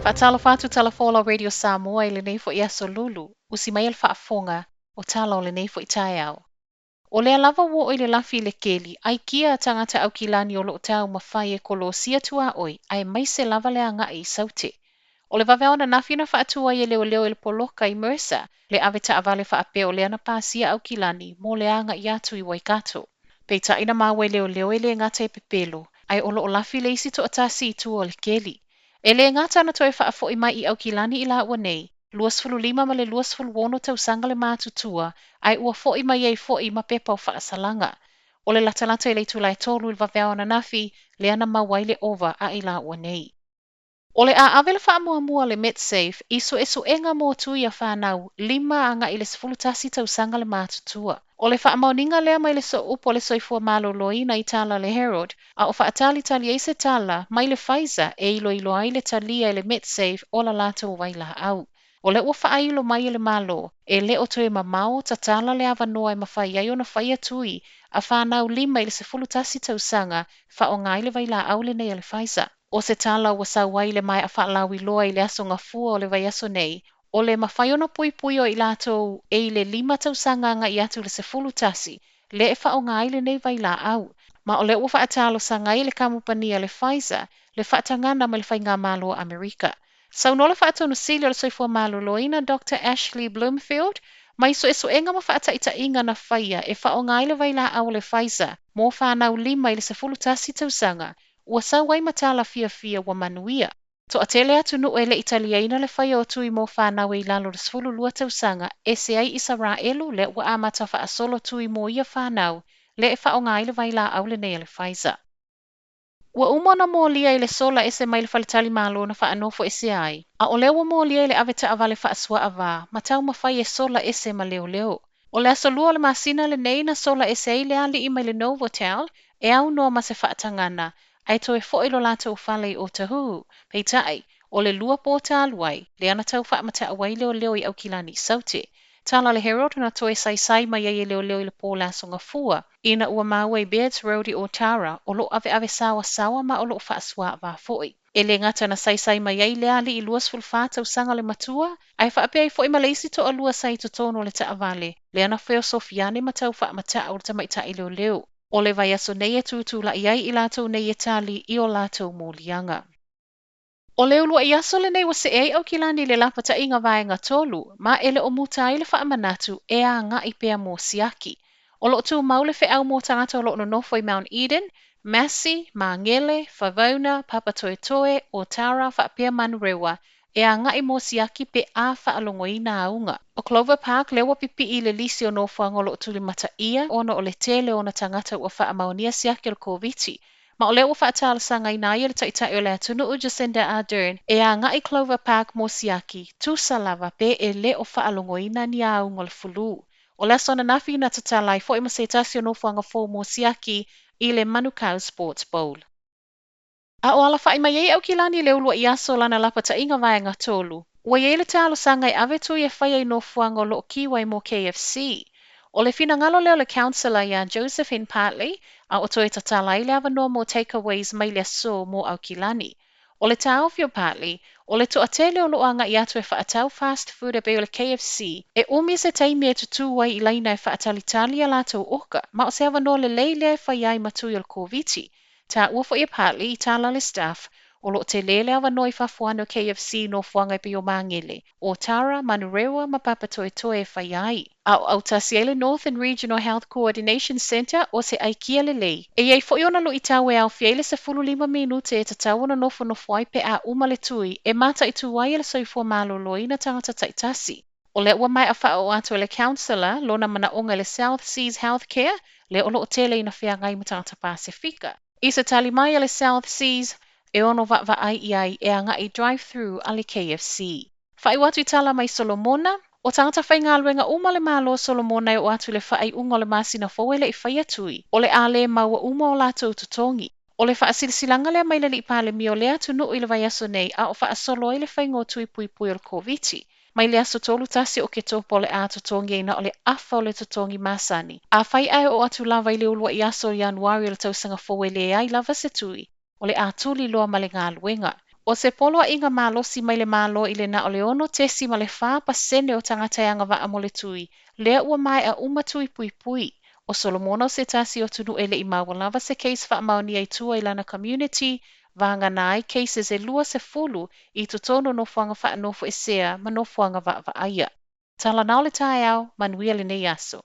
Faatalo fatu talafola Radio Samoa i lenei fo i aso lulu, usi mai al faafonga o tala o lenei fo i tae au. O lea lava wo o i le lafi le keli, ai kia tangata au kilani o lo tau mawhai e kolo sia tua oi, ai mai se lava lea nga i saute. O le vavea ona nafi na faatua i leo leo il poloka i Mersa, le aveta avale faape o lea na pasia au kilani, mo le anga i atu i Waikato. Peita ina mawe leo leo i le ngata e pepelo, ai o lo lafi le isi to atasi i tua o le keli. E le ngata na toe faafo i mai i au kilani i la ua nei, 25 ma le 28 tausanga le mātutua, ai ua fo i mai ei fo i ma pepa o faasalanga. O le latalata i le tulai tolu il vavea ona nafi, le ana mawaile ova a i la ua nei. O le a avele whaamua le MetSafe, iso enga mō tui a whanau, 5 anga i le 10 tausanga le mātutua. O le whaamauninga lea mai le so upo le soifua malo loina i tala le Herald, a o whaatali tali e se tala, mai le Pfizer e ilo ai le talia i le MetSafe o la lato waila au. O le ua whaailo mai le malo, e le o toe mamao ta tala le avanoa e mawhai ai o na whaia tui, a whanau 5 i le 10 tausanga, whaongai le waila au le nei le Pfizer. O se tala ua sauai le mai a whaalawi loa i le aso ngafua o le vai aso nei, o le mawhaiona pui o i latou e i le 5 tausanga nga i atu le 10 le e whaonga i le nei vai la au. Ma o le ua whaatalo sanga i le kamupania le Pfizer, le whaatangana ma le whainga malo Amerika. Sau nola whaatonu sili o le soifua malo loina Dr. Ashley Bloomfield, mai so enga ma whaataita inga na whaia e whaonga i le vai la au le Pfizer, mo whanau 5 i le 10 tausanga, ua sauai matala fia wa manuia. To atele atu nu ele Italiana le whaia o tui mo whanau i lalo le 12 tausanga, e se ai Israelu le ua amata wha asolo tui mo ia whanau, le e whaonga i le vai la au le nei le Pfizer. Ua umona mo lia i le sola ese mai le whalitali malo na whaanofo ese ai, a o leo mo lia i le aveta avale whaasua ava, matau mawhai e sola ese ma leo. O le aso lua le masina le nei na sola ese ai le ali i mai le Novotel, e au noa ma se whaatangana, ai toe fo ilo lato ufale o tahu, peitai, o le lua pōta aluai, le ana tau whaamata awai leo i au kilani saute. Tala le Herald na toe sai mai ai leo i le pōla songa fua, ina ua maua i Beards Road i Otara, o lo ave sawa ma o lo whaasua va foi. E le ngata na sai mai ai le ali i luas fulfata usanga le matua, ai whaape ai foi malaisi to a lua sai to tono le taavale, le ana wheo sofiane matau whaamata au le tamaita i leo. O le vai aso nei e tutu la iai i lato nei e tali i o lato mōlianga. O leo lua i aso le nei wa se ei au kilani le lapata inga vaenga tolu, ma ele o muta i le whaamanatu e a nga i pea mō siaki. O lo tu maule fe au mō tangata o lo no nofo i Mount Eden, Massey, Mangele, Favona, Papatoetoe, Otara, Whaapea Manurewa, e a nga i mō siaki pe a whaalongo i na aunga. O Clover Park lewa pipi i le lisi o nofo o lo tu le mata ia, ono o le tele o na tangata ua whaamaonia siaki o koviti. Ma o le ua whaatala sanga i nāia le taitai o le atunu o Jacinda Ardern e a nga i Clover Park mō siaki, tu salava pe e le o whaalongo i na ni aunga le fulu. O le asona nafi na tatalai fo ima se tasi o nofuanga fo mō siaki i le Manukau Sports Bowl. A o ala whai mai ei au kilani le ulua i aso lana lapata inga vaenga tolu. Ua i le talo sanga i ave tu i e whai ai nofuanga o loo kiwai mō KFC. O le fina ngalo leo le councillor ia Josephine Partley, a o toe tatalai le avanoa mō takeaways mai le aso mō au kilani. O le tau fio Partley, o le toatele o loo anga i atu e whaatau fast food e be o le KFC, e umi se taimi e tutu wai i laina e whaatalitali a latou oka, ma o se avanoa le leile e whai ai matui o le koviti. Ta uafo i Partley i tala le staff, o lo te lele avanoa i whafuano KFC no fuanga i pe o Mangele, o Tara, Manurewa, ma Papatoetoe e whai ai. Au Tasiele Northern Regional Health Coordination Centre o se aikia le lei. E iei fo iona lo i tau e au fiele se 15 minute e tatau na nofo no fuai pe a umale tui e mata i tuai e le soifua malo loina tangata taitasi. O le ua mai a whao atu le councillor lona mana onga le South Seas Healthcare le o lo tele ina whia ngai ma tangata Pasifika. I se tali mai le South Seas e ono va ai iai e anga i drive-through ali KFC. Whai watu i tala mai Solomona, o tangata whai ngā luenga uma le malo Solomona e o atu le whai unga le masina fowele i whai atui, o le ale maua uma o lato tutongi. O le wha silsilanga le mai le li pale mi o le atu nuu i le vai aso nei a o wha solo i le whai ngō pui o le koviti. Mai le aso tolu tasi o ke topo le a tutongi e na o le afa o le tutongi masani. A whai ai o atu lava i le ulua i aso Januari o le tausanga fowele ai lava se tui. O le atuli loa ma le ngā luenga. O se polo a inga malosi mai le malo i le na o le ono tesi ma le pasene o tangata anga wa mo le tui. Lea ua mai a uma tui pui pui. O Solomona se tasi o tunu ele i mawalava se case wha maoni ai tua i lana community, vanga nai cases e lua se fulu i tutono no fuanga wha nofo e sea ma no fuanga wa aya. Tala nao le tae au, manuia le nei aso.